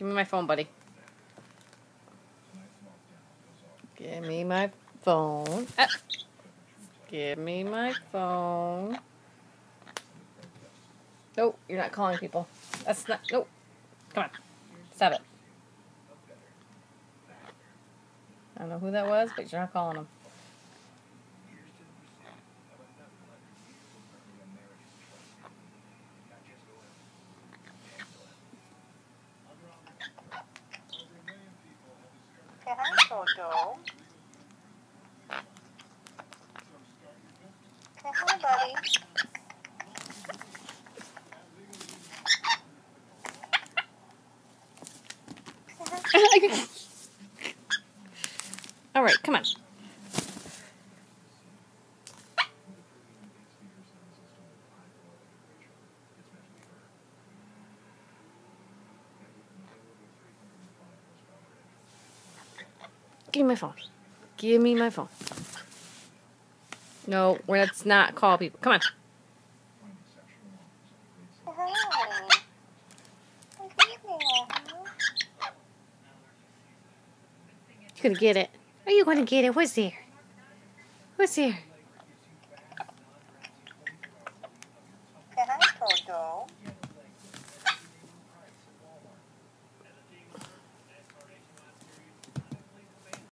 Give me my phone, buddy. Give me my phone. Give me my phone. Nope, you're not calling people. That's not. Nope. Come on. Stop it. I don't know who that was, but you're not calling them. Say hi, Toto. Say hi, buddy. All right, come on. Give me my phone. Give me my phone. No, let's not call people. Come on. Hi. You're gonna get it. Are you gonna get it? What's there? What's there? Say hi, Toto.